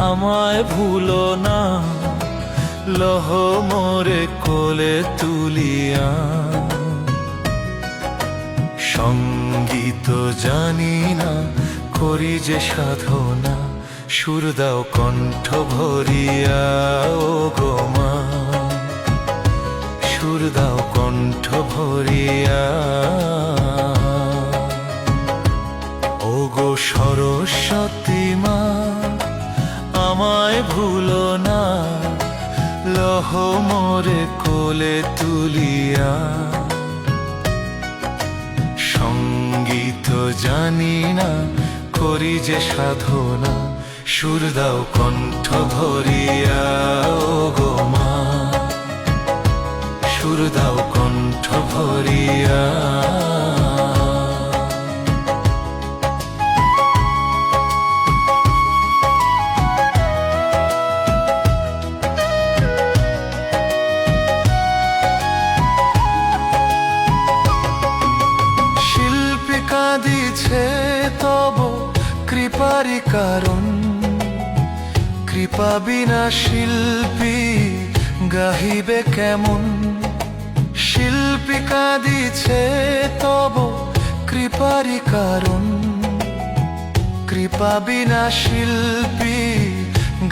আমায় ভুলো না, লহ মোরে কোলে তুলিয়া। সঙ্গীত জানি না, করি যে সাধনা, সুর দাও কণ্ঠ ভরিয়া। ও গো মা, সুর দাও কণ্ঠ ভরিয়া। ও গো সরস্বতী মা, আমায় ভুলো না, লহ মোরে কোলে তুলিয়া। সঙ্গীত জানি না, করি যে সাধনা, সুর দাও কণ্ঠ ভরিয়া। ও গো মা, সুর দাও কণ্ঠ ভরিয়া। শিল্পী কাঁদিছে তব কৃপারি কারণ, কৃপা বিনা শিল্পী গাহিবে কেমন। শিল্পী কাঁদিছে তব কৃপারি কারণ, কৃপা বিনা শিল্পী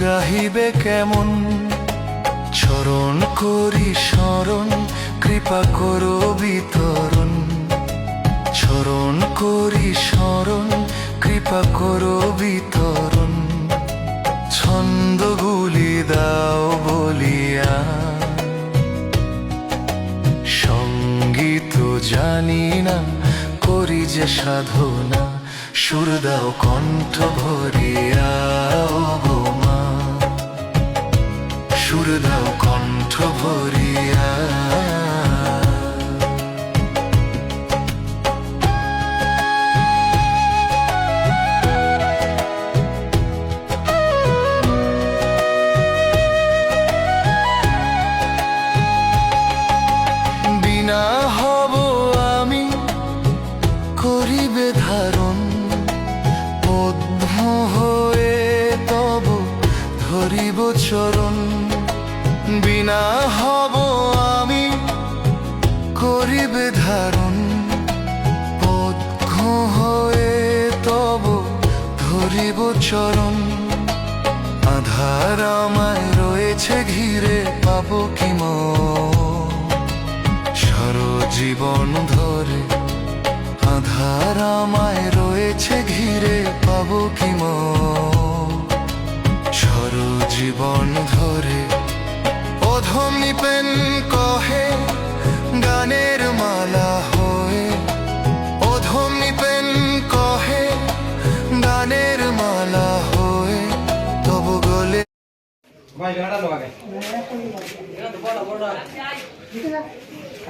গাহিবে কেমন। চরণ করি স্মরণ, কৃপা করো বিতরণ। চরণ করি স্মরণ, কৃপা করো বিতরণ। ছন্দগুলি দাও বলিয়া। সঙ্গীত জানি না, করি যে সাধনা, সুর দাও কণ্ঠ ভরিয়া। ও গো মা, সুর দাও কণ্ঠ ভরিয়া। বিনা হব আমি করিবে ধারণ, পদ্ম হয়ে তব ধরিব চরণ। বিনা হব আমি করিবে ধারণ, পদ্ম হয়ে তব ধরিব চরণ। আধার আমায় রয়েছে ঘিরে, পাবো কি সারা জীবন ধরে। আধার আমায় রয়েছে ঘিরে, পাবো কি সারা জীবন ধরে। অধম নিপেন কহে গানের মালা হয়ে, অধম নিপেন কহে গানের মালা হয়ে। তব গলে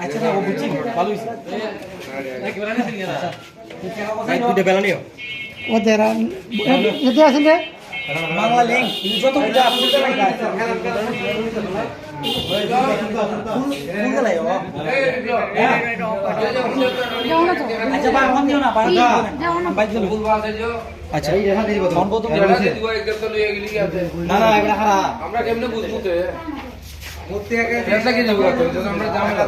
আচ্ছা না ও বুঝছি ভালো হইছে একেবারে না সিনিয়া ভাই দুটো বেলা নিও ও দেরা এতে আছেন রে বাংলা লিঙ্ক যত বুঝা আপনি তো ভাই আচ্ছা ভাই আমার দিও না ভাই দিও আচ্ছা এই রেখা দিয়ে দিব ফোন বলতো না না এটা খারাপ আমরা কেমনে বুঝবো তে প্রত্যেক একটা কি যাবো আমরা জামালা